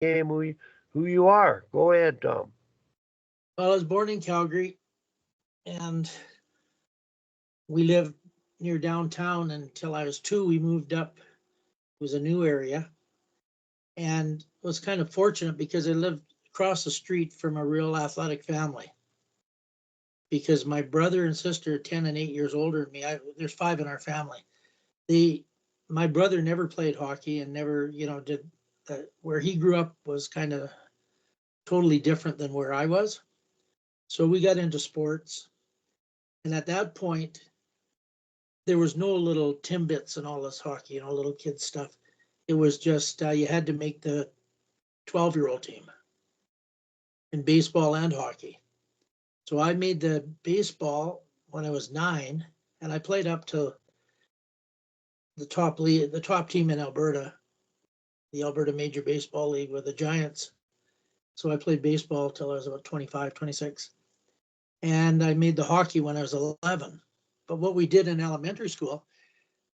game who you are. Go ahead, Tom. Well, I was born in Calgary, and we lived near downtown until I was 2. We moved up. It was a new area, and was kind of fortunate because I lived across the street from a real athletic family. Because my brother and sister are 10 and 8 years older than me. There's 5 in our family. The My brother never played hockey and never, did where he grew up was kind of totally different than where I was. So we got into sports. And at that point, there was no little Timbits and all this hockey, little kid stuff. It was just you had to make the 12-year-old team in baseball and hockey. So I made the baseball when I was 9, and I played up to the top team in Alberta, the Alberta Major Baseball League with the Giants. So I played baseball till I was about 25, 26. And I made the hockey when I was 11. But what we did in elementary school,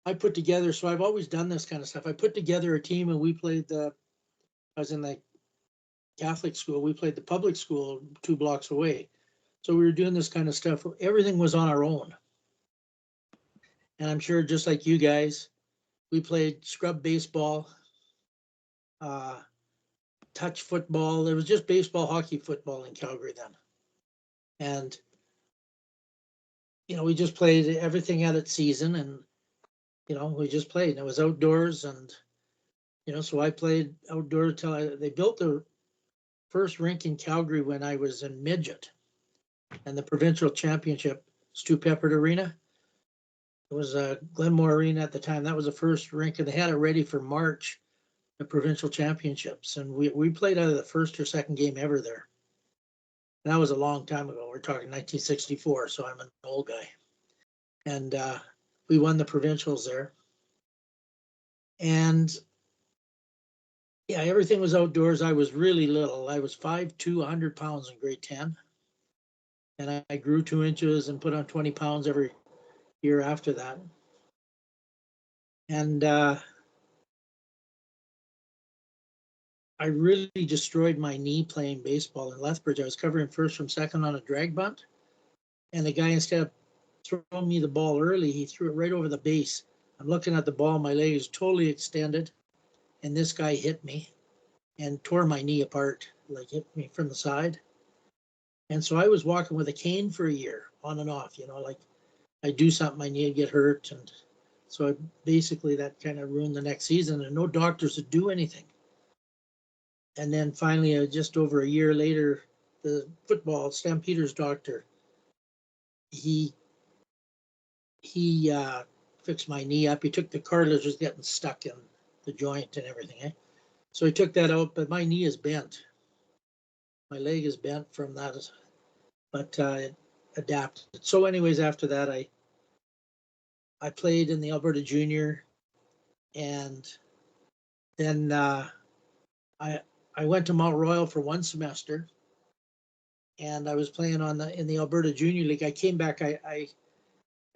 I put together, so I've always done this kind of stuff. I put together a team and I was in the Catholic school, we played the public school 2 blocks away. So we were doing this kind of stuff. Everything was on our own. And I'm sure just like you guys, we played scrub baseball, uh, touch football. There was just baseball, hockey, football in Calgary then. And, we just played everything at its season, and, we just played. And it was outdoors, and, so I played outdoors until they built the first rink in Calgary when I was in midget. And the provincial championship, Stu Peppert Arena. It was Glenmore Arena at the time. That was the first rink, and they had it ready for March, the provincial championships. And we played out of the first or second game ever there. And that was a long time ago. We're talking 1964, so I'm an old guy. And we won the provincials there. And yeah, everything was outdoors. I was really little. I was 5'2", 100 pounds in grade 10. And I grew 2 inches and put on 20 pounds every year after that. And I really destroyed my knee playing baseball in Lethbridge. I was covering first from second on a drag bunt. And the guy, instead of throwing me the ball early, he threw it right over the base. I'm looking at the ball, my leg is totally extended. And this guy hit me and tore my knee apart, like hit me from the side. And so I was walking with a cane for a year, on and off, like I do something, my knee would get hurt. And so basically that kind of ruined the next season, and no doctors would do anything. And then finally, just over a year later, the football Stampeders doctor, he fixed my knee up. He took the cartilage was getting stuck in the joint and everything. So he took that out, but my knee is bent. My leg is bent from that, but it adapted. So anyways, after that, I played in the Alberta Junior, and then I went to Mount Royal for 1 semester, and I was playing in the Alberta Junior League. I came back. I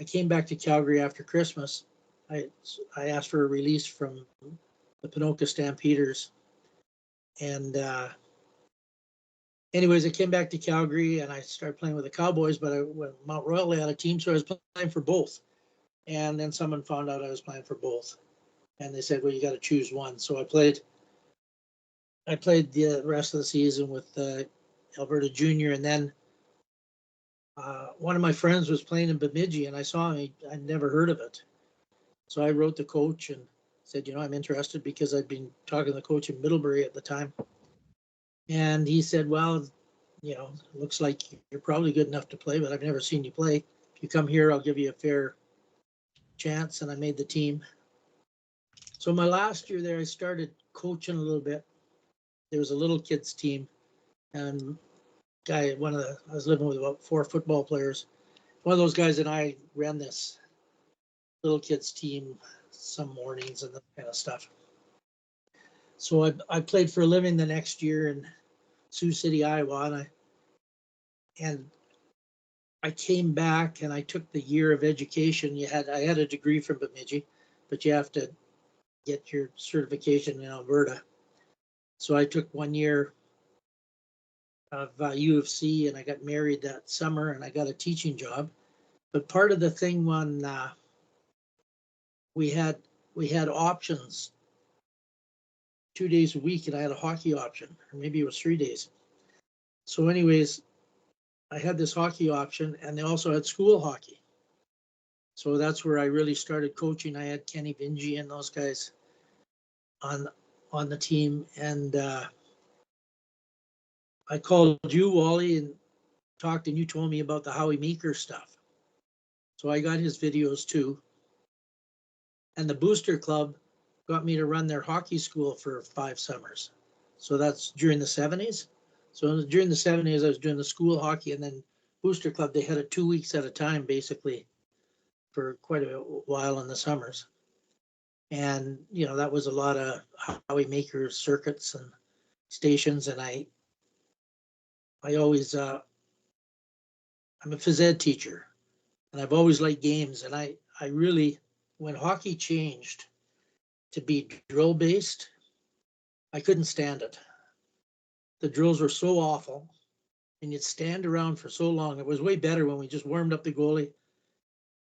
came back to Calgary after Christmas. I asked for a release from the Ponoka Stampeders, and anyways, I came back to Calgary and I started playing with the Cowboys. But when Mount Royal they had a team, so I was playing for both. And then someone found out I was playing for both, and they said, "Well, you got to choose one." So I played the rest of the season with Alberta Junior, and then one of my friends was playing in Bemidji, and I saw him. I'd never heard of it, so I wrote the coach and said, "I'm interested," because I'd been talking to the coach in Middlebury at the time, and he said, "Well, looks like you're probably good enough to play, but I've never seen you play. If you come here, I'll give you a fair chance." And I made the team. So my last year there, I started coaching a little bit. There was a little kids team, and I was living with about 4 football players. One of those guys and I ran this little kids team some mornings and that kind of stuff. So I played for a living the next year in Sioux City, Iowa, and I came back and I took the year of education. I had a degree from Bemidji, but you have to get your certification in Alberta. So I took 1 year of U of C, and I got married that summer, and I got a teaching job. But part of the thing when we had options 2 days a week, and I had a hockey option, or maybe it was 3 days. So anyways, I had this hockey option, and they also had school hockey. So that's where I really started coaching. I had Kenny Vingy and those guys on the team, and I called you, Wally, and talked, and you told me about the Howie Meeker stuff. So I got his videos too. And the Booster Club got me to run their hockey school for 5 summers. So that's during the 70s. So during the 70s, I was doing the school hockey, and then Booster Club, they had it 2 weeks at a time, basically, for quite a while in the summers. And, you know, that was a lot of Howie Maker circuits and stations. And I always, I'm a phys ed teacher, and I've always liked games. And I really, when hockey changed to be drill based, I couldn't stand it. The drills were so awful, and you'd stand around for so long. It was way better when we just warmed up the goalie,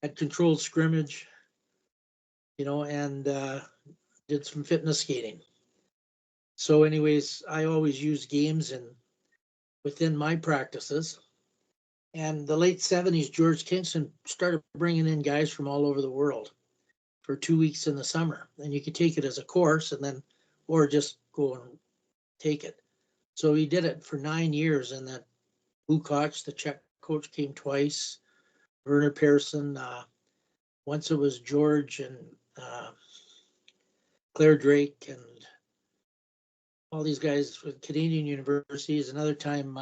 had controlled scrimmage, you know, and did some fitness skating. So anyways, I always used games within my practices. And the late 70s, George Kingston started bringing in guys from all over the world for 2 weeks in the summer. And you could take it as a course, and then, or just go and take it. So he did it for 9 years, and that Bukoc, the Czech coach, came twice. Werner Pearson, once it was George and Claire Drake and all these guys from Canadian universities. Another time,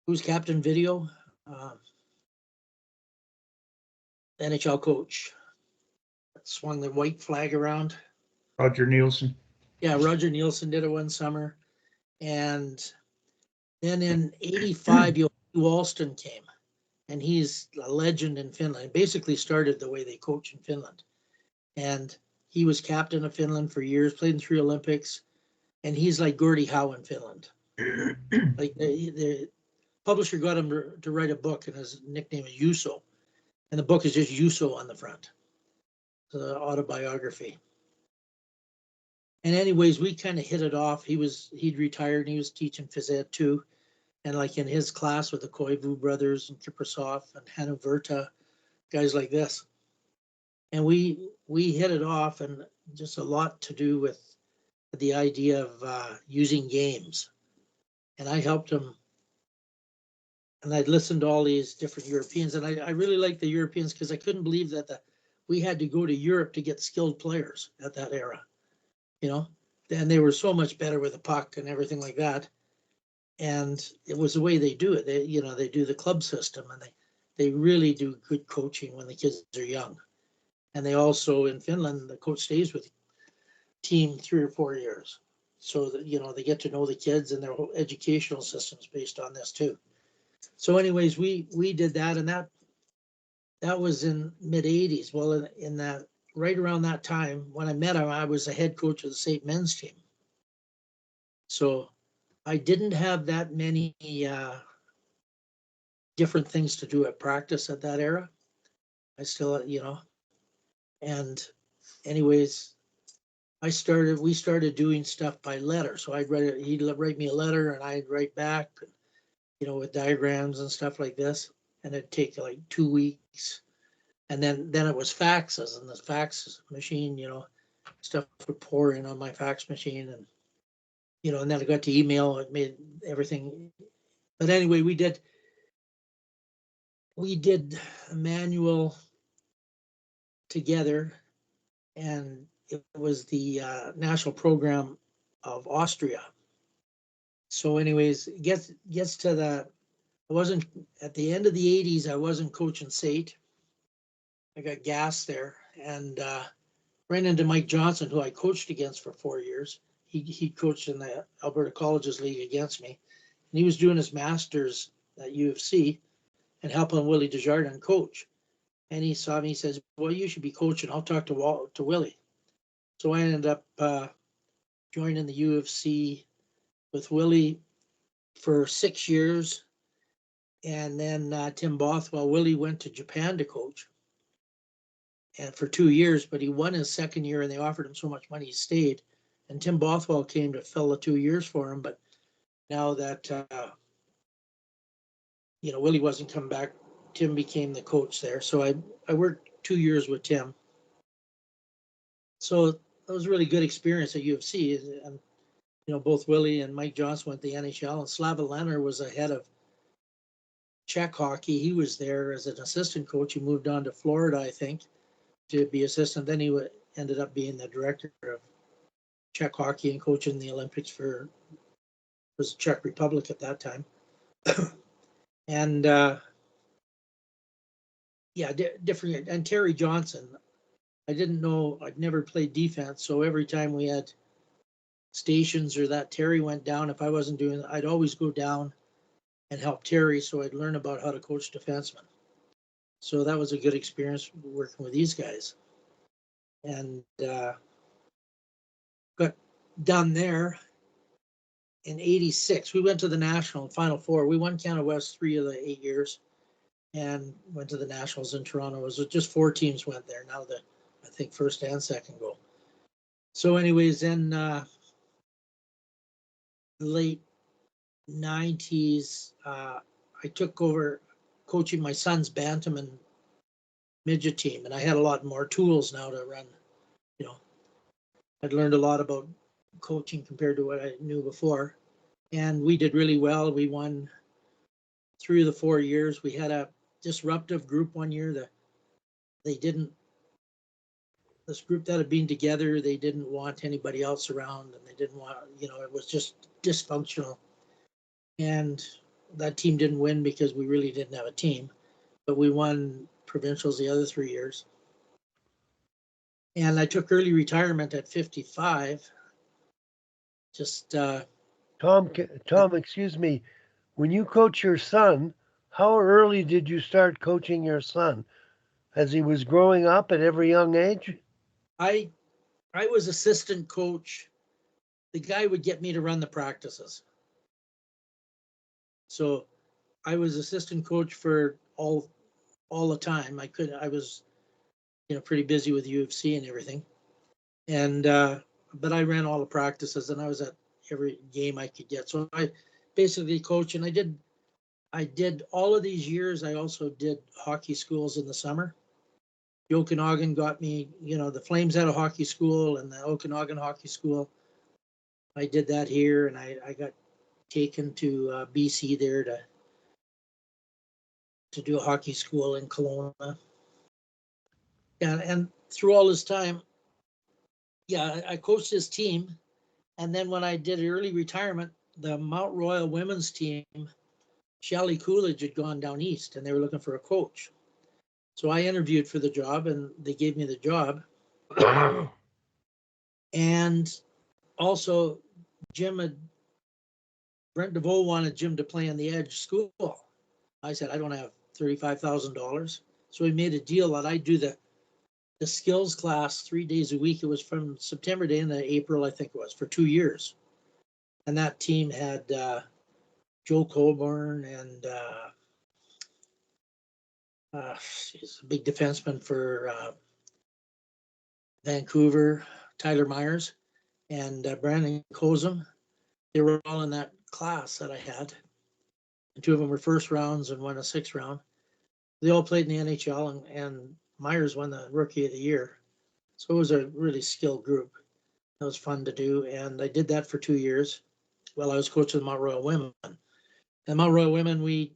who's Captain Video? NHL coach that swung the white flag around. Roger Nielsen. Yeah, Roger Nielsen did it one summer. And then in 85, Johan Walston came, and he's a legend in Finland. Basically started the way they coach in Finland. And he was captain of Finland for years, played in 3 Olympics, and he's like Gordie Howe in Finland. Like the publisher got him to write a book, and his nickname is Juuso. And the book is just Juuso on the front, the autobiography. And anyways, we kind of hit it off. He'd retired, and he was teaching phys ed too. And like in his class with the Koivu brothers and Kiprasov and Hannu Virta, guys like this. And we hit it off, and just a lot to do with the idea of using games. And I helped him, and I'd listened to all these different Europeans, and I really liked the Europeans because I couldn't believe that we had to go to Europe to get skilled players at that era, you know, and they were so much better with the puck and everything like that. And it was the way they do it. They do the club system, and they really do good coaching when the kids are young. And they also, in Finland, the coach stays with the team 3 or 4 years. So that, you know, they get to know the kids, and their whole educational system's based on this too. So anyways, we did that, and that was in mid 80s. Well, in that, right around that time when I met him, I was the head coach of the St. Men's team. So I didn't have that many different things to do at practice at that era. I still, you know, and anyways, we started doing stuff by letter. So he'd write me a letter, and I'd write back, you know, with diagrams and stuff like this. And it'd take like 2 weeks. And then it was faxes, and the fax machine, you know, stuff would pour in on my fax machine, and, you know, and then I got to email. It made everything. But anyway, we did a manual together, and it was the national program of Austria. So anyways, it gets to I wasn't, at the end of the 80s, I wasn't coaching SAIT. I got gas there, and ran into Mike Johnson, who I coached against for 4 years. He coached in the Alberta Colleges League against me, and he was doing his master's at U of C and helping Willie Desjardins coach. And he saw me, he says, well, you should be coaching. I'll talk to Willie. So I ended up joining the UFC with Willie for 6 years. And then Tim Bothwell, Willie went to Japan to coach and for 2 years, but he won his second year and they offered him so much money he stayed. And Tim Bothwell came to fill the 2 years for him. But now that, Willie wasn't coming back, Tim became the coach there. So I worked 2 years with Tim. So that was a really good experience at UFC. And, both Willie and Mike Johnson went to the NHL, and Slava Leonard was the head of Czech hockey. He was there as an assistant coach. He moved on to Florida, I think, to be assistant. Then he ended up being the director of Czech hockey and coaching the Olympics for was Czech Republic at that time. And different. And Terry Johnson, I didn't know, I'd never played defense. So every time we had stations or that, Terry went down. If I wasn't doing it, I'd always go down and help Terry. So I'd learn about how to coach defensemen. So that was a good experience working with these guys. And got done there in 86. We went to the National Final Four. We won Canada West 3 of the 8 years and went to the Nationals in Toronto. It was just 4 teams went there. Now I think first and second go. So anyways, in late 90s, I took over coaching my son's bantam and midget team, and I had a lot more tools now to run. I'd learned a lot about coaching compared to what I knew before, and we did really well. We won 3 of the 4 years. We had a disruptive group one year that this group that had been together, they didn't want anybody else around, and they didn't want, it was just dysfunctional. And that team didn't win because we really didn't have a team, but we won provincials the other 3 years. And I took early retirement at 55. Just Tom, excuse me. When you coach your son, how early did you start coaching your son? As he was growing up at every young age? I was assistant coach. The guy would get me to run the practices. So I was assistant coach for all the time. I was, pretty busy with UFC and everything. And, but I ran all the practices and I was at every game I could get. So I basically coached, and I did all of these years. I also did hockey schools in the summer. The Okanagan got me, the Flames had a hockey school and the Okanagan hockey school. I did that here, and I got taken to BC there to do a hockey school in Kelowna. And through all this time, I coached this team. And then when I did early retirement, the Mount Royal women's team, Shelley Coolidge had gone down east, and they were looking for a coach. So I interviewed for the job, and they gave me the job. And also, Brent DeVoe wanted Jim to play on the Edge school. I said, I don't have $35,000. So we made a deal that I do the skills class 3 days a week. It was from September to end of April, I think it was, for 2 years. And that team had Joe Colburn and he's a big defenseman for Vancouver, Tyler Myers, and Brandon Kozum. They were all in that class that I had. And 2 of them were first rounds and 1 a 6th round. They all played in the NHL, and Myers won the Rookie of the Year. So it was a really skilled group. It was fun to do, and I did that for 2 years while I was coaching the Mount Royal women. And Mount Royal women, we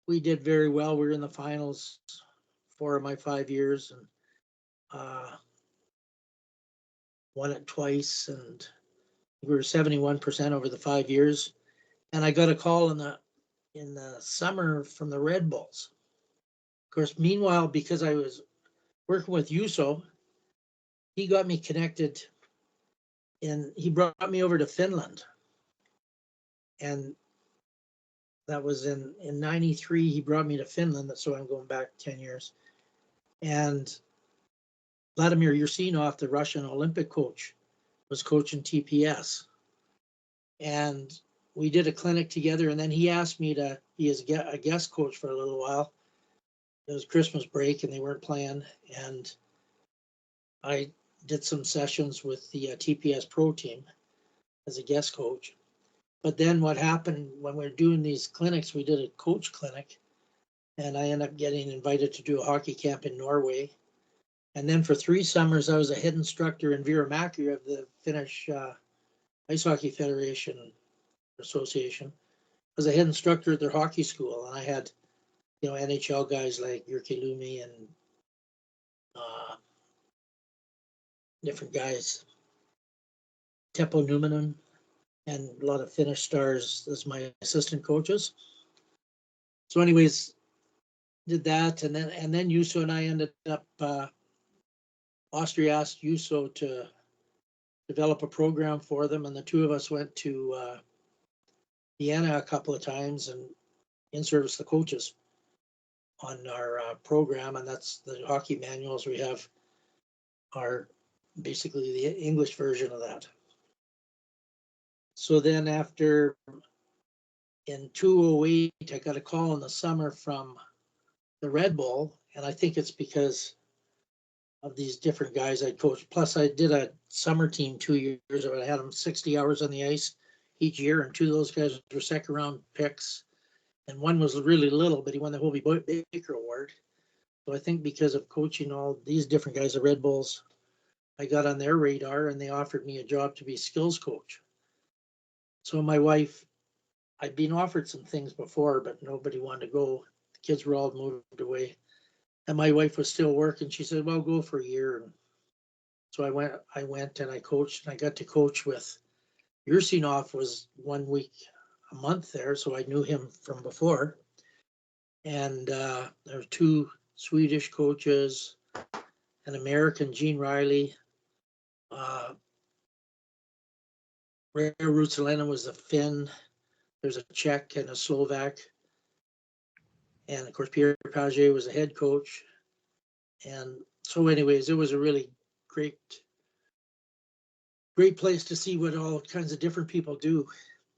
did very well. We were in the finals 4 of my 5 years, and won it twice, and we were 71% over the 5 years. And I got a call in the summer from the Red Bulls. Of course, meanwhile, because I was working with Juuso, he got me connected, and he brought me over to Finland. And that was in 93. He brought me to Finland. So I'm going back 10 years. And Vladimir Yursinov, the Russian Olympic coach, was coaching TPS. And we did a clinic together, and then he asked me to be a guest coach for a little while. It was Christmas break and they weren't playing, and I did some sessions with the TPS pro team as a guest coach. But then what happened when we were doing these clinics, we did a coach clinic, and I ended up getting invited to do a hockey camp in Norway. And then for 3 summers, I was a head instructor in Viramäki of the Finnish Ice Hockey Federation Association. I was a head instructor at their hockey school, and I had, NHL guys like Jyrki Lumi and different guys, Teppo Numminen, and a lot of Finnish stars as my assistant coaches. So, anyways, did that, and then Juuso and I ended up. Austria asked Juuso to develop a program for them, and the two of us went to Vienna a couple of times and in-service the coaches on our program, and that's the hockey manuals we have are basically the English version of that. So then in 2008, I got a call in the summer from the Red Bull, and I think it's because of these different guys I coached. Plus, I did a summer team 2 years of it. I had them 60 hours on the ice each year, and 2 of those guys were second round picks, and one was really little, but he won the Hobie Baker Award. So I think because of coaching all these different guys, the Red Bulls, I got on their radar, and they offered me a job to be skills coach. So my wife, I'd been offered some things before, but nobody wanted to go. The kids were all moved away. And my wife was still working. She said, well, go for a year. And so I went and I coached, and I got to coach with Ursinov was 1 week a month there. So I knew him from before. And there were 2 Swedish coaches, an American, Gene Riley. Rare Ruotsalinen was a Finn. There's a Czech and a Slovak. And of course, Pierre Paget was the head coach. And so anyways, it was a really great place to see what all kinds of different people do,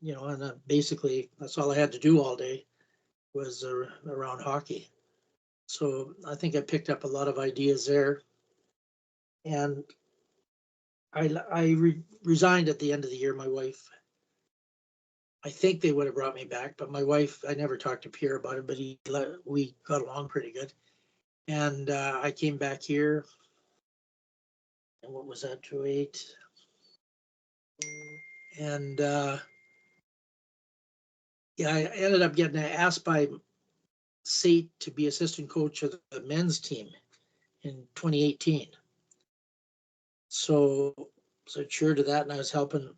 and basically that's all I had to do all day was around hockey. So I think I picked up a lot of ideas there. And I resigned at the end of the year. My wife, I think they would have brought me back, but my wife, I never talked to Pierre about it, but we got along pretty good. And I came back here, and what was that, 2008? And I ended up getting asked by SAIT to be assistant coach of the men's team in 2018. So sure to that, and I was helping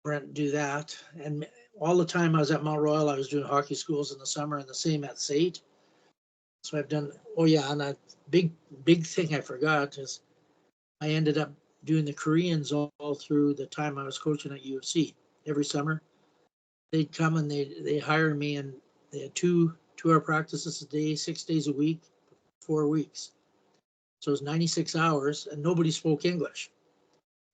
Brent do that. And all the time I was at Mount Royal, I was doing hockey schools in the summer, and the same at SAIT. So I've done, and a big thing I forgot is I ended up doing the Koreans all through the time I was coaching at UFC. Every summer, they'd come and they hire me, and they had 2-hour practices a day, 6 days a week, 4 weeks. So it was 96 hours, and nobody spoke English.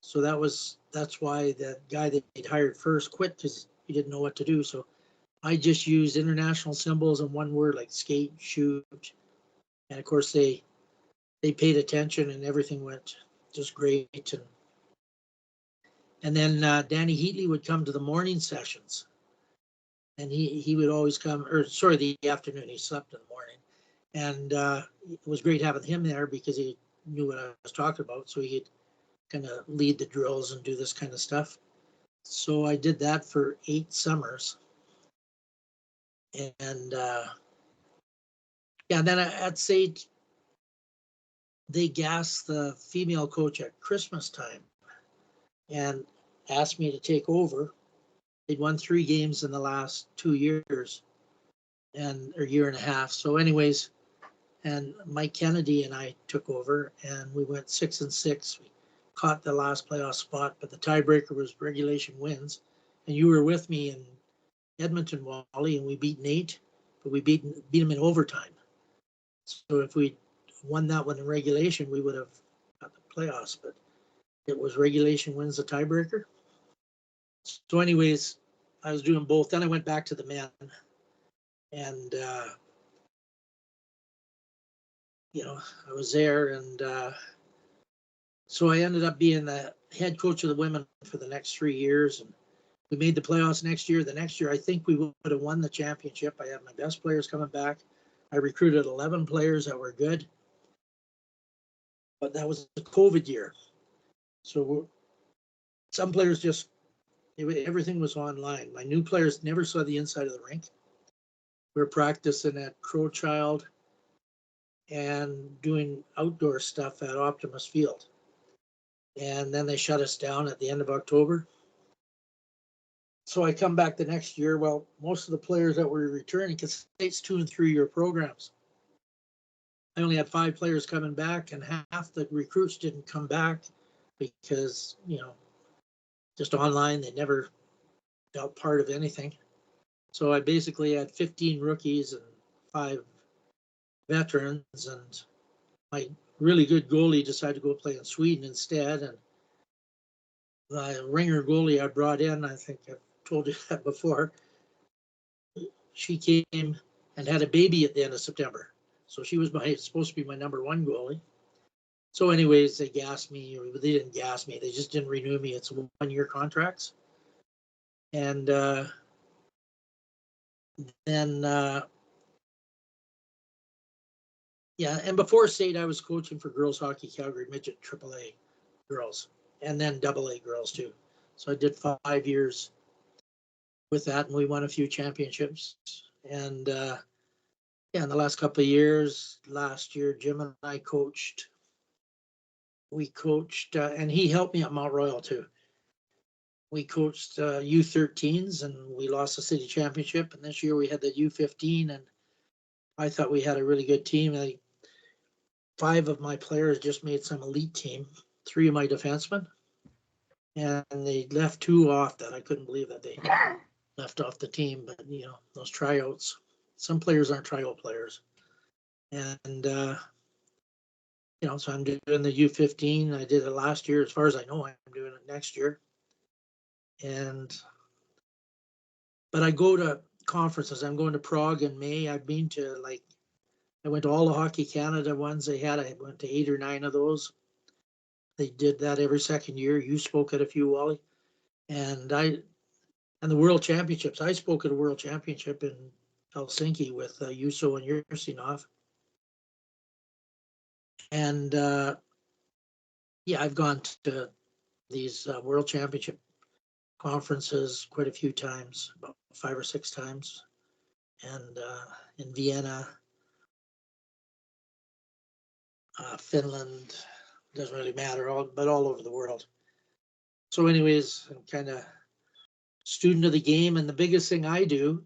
So that's why that guy that they'd hired first quit, because he didn't know what to do. So I just used international symbols and one word like skate, shoot. And of course they paid attention, and everything went just great. And then Danny Heatley would come to the morning sessions, and he would always come, the afternoon. He slept in the morning, and it was great having him there because he knew what I was talking about. So he'd kind of lead the drills and do this kind of stuff. So I did that for 8 summers, and then at SAIT, they gassed the female coach at Christmas time and asked me to take over. They'd won 3 games in the last 2 years or year and a half. So anyways, and Mike Kennedy and I took over, and we went 6-6. We caught the last playoff spot, but the tiebreaker was regulation wins. And you were with me in Edmonton, Wally, and we beat Nate, but we beat them in overtime. So if we won that one in regulation, we would have got the playoffs. But it was regulation wins the tiebreaker. So anyways, I was doing both. Then I went back to the men, and I was there, and so I ended up being the head coach of the women for the next 3 years, and we made the playoffs next year. The next year, I think we would have won the championship. I had my best players coming back. I recruited 11 players that were good, but that was the COVID year. So some players everything was online. My new players never saw the inside of the rink. We were practicing at Crowchild and doing outdoor stuff at Optimus Field. And then they shut us down at the end of October. So I come back the next year. Well, most of the players that were returning, because it's 2 and 3 year programs, I only had 5 players coming back, and half the recruits didn't come back because, just online, they never felt part of anything. So I basically had 15 rookies and 5 veterans, and my really good goalie decided to go play in Sweden instead. And the ringer goalie I brought in, I think I've told you that before, she came and had a baby at the end of September. So she was supposed to be my number 1 goalie. So anyways, they gassed me, or they didn't gas me. They just didn't renew me. It's 1-year contracts. And then, and before state, I was coaching for Girls Hockey Calgary Midget AAA girls, and then AA girls too. So I did 5 years with that, and we won a few championships. And in the last couple of years, last year, Jim and I coached. We coached, and he helped me at Mount Royal too. We coached U13s, and we lost the city championship. And this year we had the U15, and I thought we had a really good team. 5 of my players just made some elite team, 3 of my defensemen, and they left 2 off that I couldn't believe that they left off the team. But those tryouts, some players aren't tryout players, and so I'm doing the U15. I did it last year. As far as I know, I'm doing it next year. But I go to conferences. I'm going to Prague in May. I've been to I went to all the Hockey Canada ones they had. I went to 8 or 9 of those. They did that every second year. You spoke at a few, Wally. And the World Championships. I spoke at a World Championship in Helsinki with Juuso and Yursinov. And I've gone to these World Championship conferences quite a few times, about 5 or 6 times. And in Vienna, Finland, doesn't really matter, but all over the world. So anyways, I'm kind of student of the game, and the biggest thing I do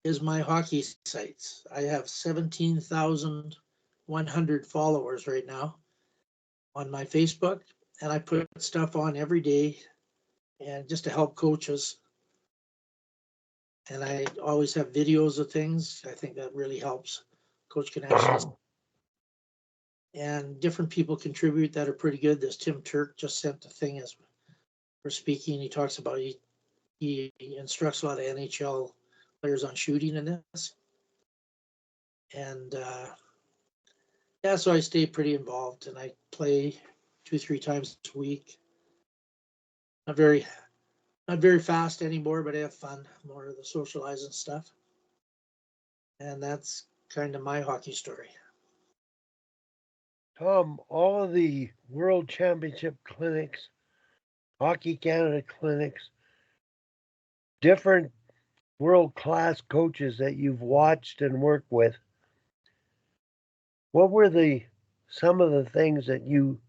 is my hockey sites. I have 17,100 followers right now on my Facebook, and I put stuff on every day, and just to help coaches. And I always have videos of things. I think that really helps. Coach can actually, and different people contribute that are pretty good. This Tim Turk just sent a thing as for speaking. He talks about he instructs a lot of NHL players on shooting in this. And so I stay pretty involved, and I play 2-3 times a week. Not very fast anymore, but I have fun, more of the socializing stuff. And that's kind of my hockey story. Tom, all of the World Championship clinics, Hockey Canada clinics, different world-class coaches that you've watched and worked with, what were some of the things that you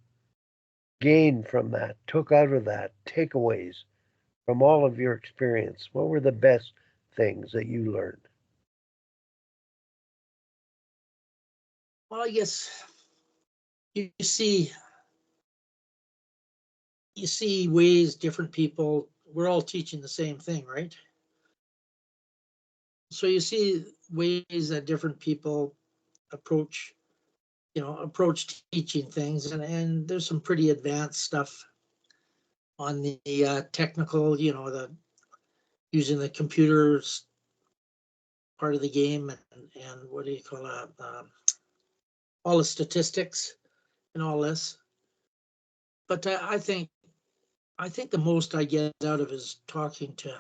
gained from that, took out of that, takeaways from all of your experience? What were the best things that you learned? Well, I guess you see ways different people, we're all teaching the same thing, right? So you see ways that different people approach teaching things, and there's some pretty advanced stuff on the technical, the using the computers part of the game, and what do you call it, all the statistics and all this. But I think the most I get out of is talking to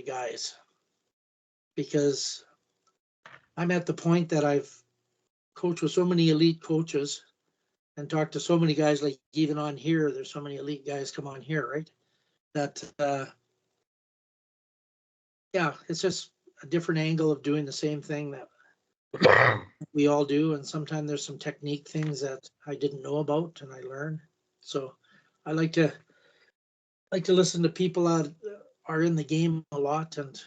guys, because I'm at the point that I've coached with so many elite coaches and talked to so many guys, like even on here, there's so many elite guys come on here, right? That, yeah, it's just a different angle of doing the same thing that we all do. And sometimes there's some technique things that I didn't know about and I learn. So I like to listen to people that are in the game a lot. And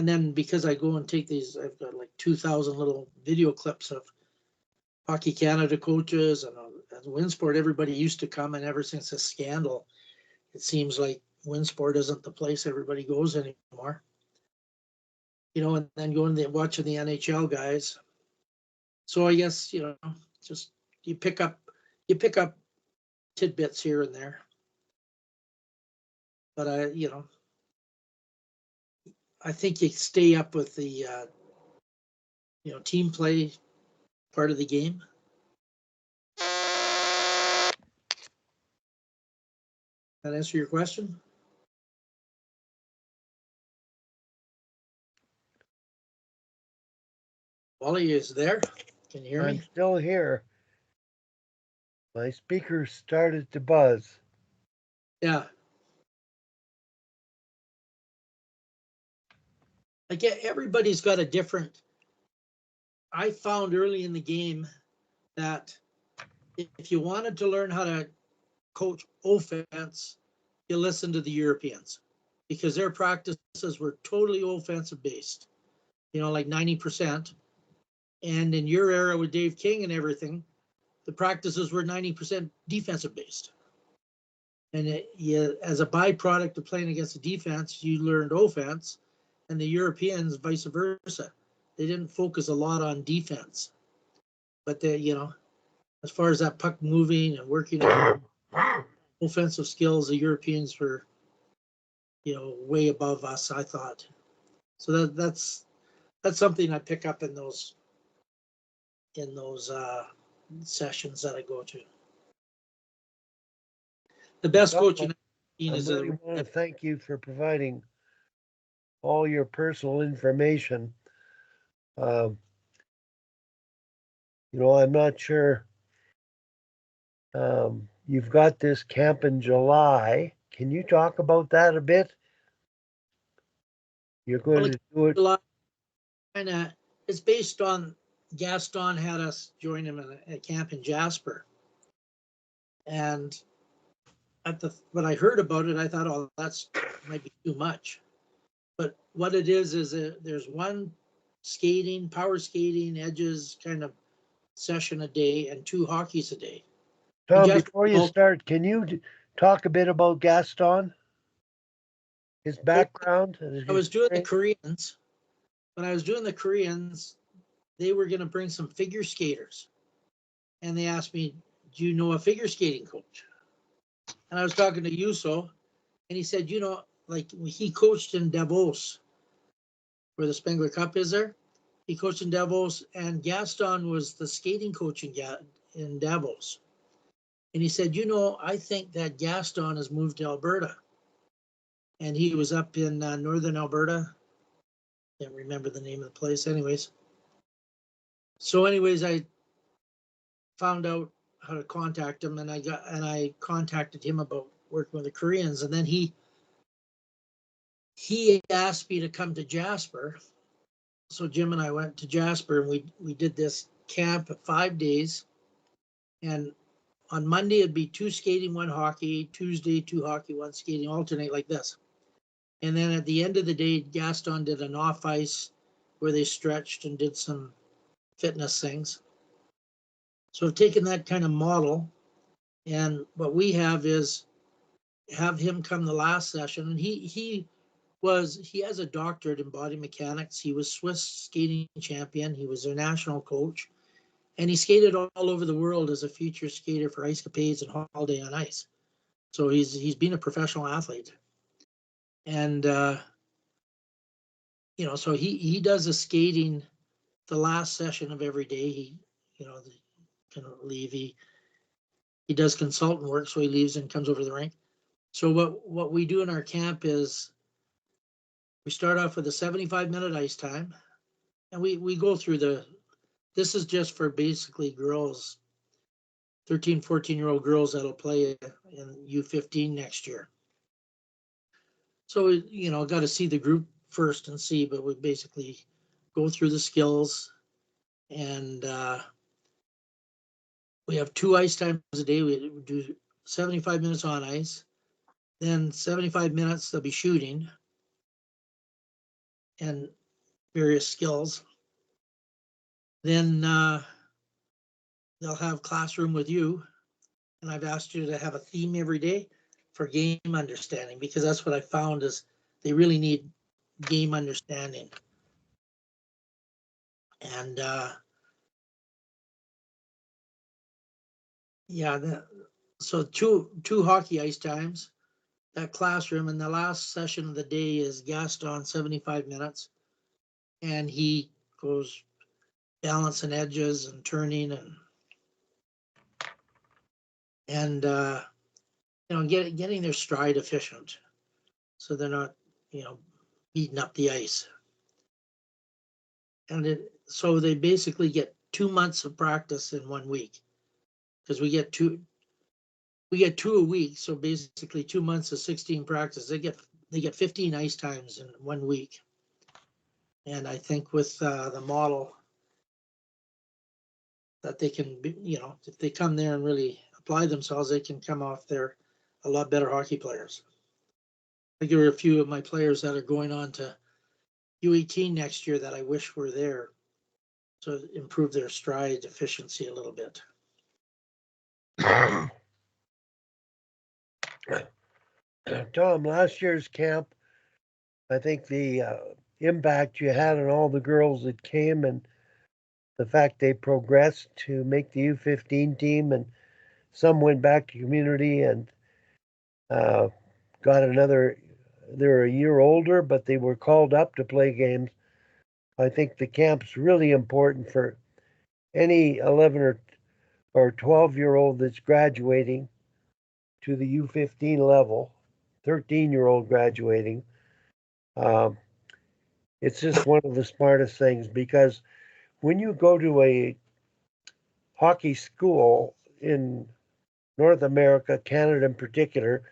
then because I go and take these, I've got like 2,000 little video clips of Hockey Canada coaches and Winsport. Everybody used to come, and ever since the scandal, it seems like Winsport isn't the place everybody goes anymore. And then going and watching the NHL guys. So I guess, just you pick up tidbits here and there. But I think you stay up with the team play part of the game. That answer your question? Wally is there. Can you hear me? I'm still here. My speaker started to buzz. Yeah. Like everybody's got a different. I found early in the game that if you wanted to learn how to coach offense, you listen to the Europeans, because their practices were totally offensive based, like 90%. And in your era with Dave King and everything, the practices were 90% defensive based. And as a byproduct of playing against the defense, you learned offense, and the Europeans vice versa. They didn't focus a lot on defense, but as far as that puck moving and working on offensive skills, the Europeans were, way above us, I thought. So that's something I pick up in those sessions that I go to. The best coaching I really want to thank you for providing all your personal information. I'm not sure. You've got this camp in July. Can you talk about that a bit? You're going to do it. And it's based on Gaston had us join him in a camp in Jasper. And when I heard about it, I thought, oh, that's might be too much. But what it is there's one power skating, edges kind of session a day, and 2 hockeys a day. Tom, before you start, can you talk a bit about Gaston? His background? I was doing the Koreans. When I was doing the Koreans, they were going to bring some figure skaters. And they asked me, do you know a figure skating coach? And I was talking to Yuso, and he said, like he coached in Davos, where the Spengler Cup is there. He coached in Davos, and Gaston was the skating coach in Davos. And he said, I think that Gaston has moved to Alberta. And he was up in northern Alberta. Can't remember the name of the place. Anyways, I found out how to contact him, and I contacted him about working with the Koreans, and then he asked me to come to Jasper. So Jim and I went to Jasper, and we did this camp of 5 days. And on Monday it'd be 2 skating, 1 hockey. Tuesday 2 hockey, 1 skating, alternate like this. And then at the end of the day, Gaston did an off ice where they stretched and did some fitness things. So I've taken that kind of model, and what we have is have him come the last session, and he has a doctorate in body mechanics. He was Swiss skating champion. He was their national coach, and he skated all over the world as a feature skater for Ice Capades and Holiday on Ice. So he's been a professional athlete. And, so he does the skating the last session of every day. He, can leave. He does consultant work, so he leaves and comes over to the rink. So what we do in our camp is we start off with a 75-minute ice time, and we go through this is just for basically girls, 13, 14-year-old girls that'll play in U15 next year. So we, got to see the group first and see, but we basically go through the skills, and we have 2 ice times a day. We do 75 minutes on ice, then 75 minutes they'll be shooting and various skills. Then they'll have classroom with you, and I've asked you to have a theme every day for game understanding, because that's what I found is they really need game understanding. And so two hockey ice times, that classroom, and the last session of the day is Gaston, 75 minutes, and he goes balancing edges and turning and getting their stride efficient, so they're not beating up the ice. And so they basically get 2 months of practice in 1 week, because we get two a week. So basically 2 months of 16 practice. They get 15 ice times in 1 week. And I think with the model that they can be, if they come there and really apply themselves, they can come off there a lot better hockey players. I think there are a few of my players that are going on to U18 next year that I wish were there to improve their stride efficiency a little bit. Tom, last year's camp, I think the impact you had on all the girls that came, and the fact they progressed to make the U15 team, and some went back to community and got another. They're a year older, but they were called up to play games. I think the camp's really important for any 11 or 12-year-old that's graduating to the U15 level, 13-year-old graduating. It's just one of the smartest things, because when you go to a hockey school in North America, Canada in particular,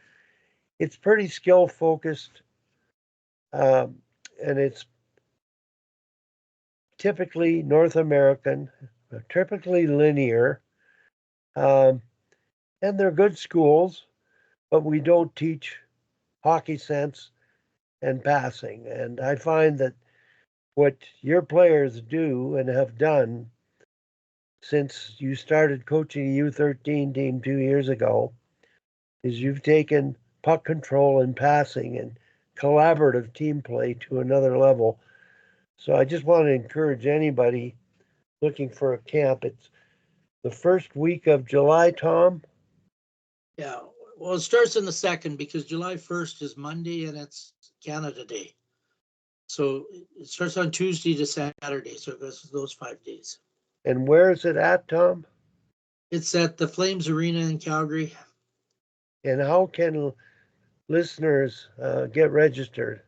it's pretty skill focused, and it's typically North American, typically linear, and they're good schools, but we don't teach hockey sense and passing. And I find that what your players do and have done since you started coaching the U13 team 2 years ago is you've taken puck control and passing and collaborative team play to another level. So I just want to encourage anybody looking for a camp. It's the first week of July, Tom. Yeah, well, it starts in the 2nd, because July 1st is Monday and it's Canada Day. So it starts on Tuesday to Saturday. So it goes those 5 days. And where is it at, Tom? It's at the Flames Arena in Calgary. And how can listeners get registered?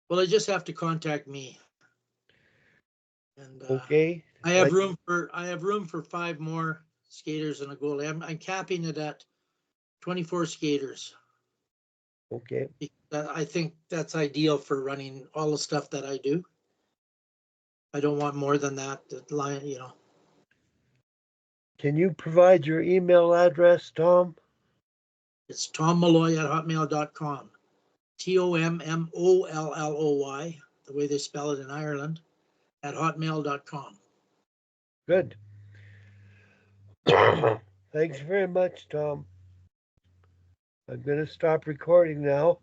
Well, they just have to contact me. And okay. I have room for 5 more skaters and a goalie. I'm capping it at 24 skaters. Okay. I think that's ideal for running all the stuff that I do. I don't want more than that. Can you provide your email address, Tom? It's tommolloy@hotmail.com. TOMMOLLOY, the way they spell it in Ireland, at hotmail.com. Good. Thanks very much, Tom. I'm going to stop recording now.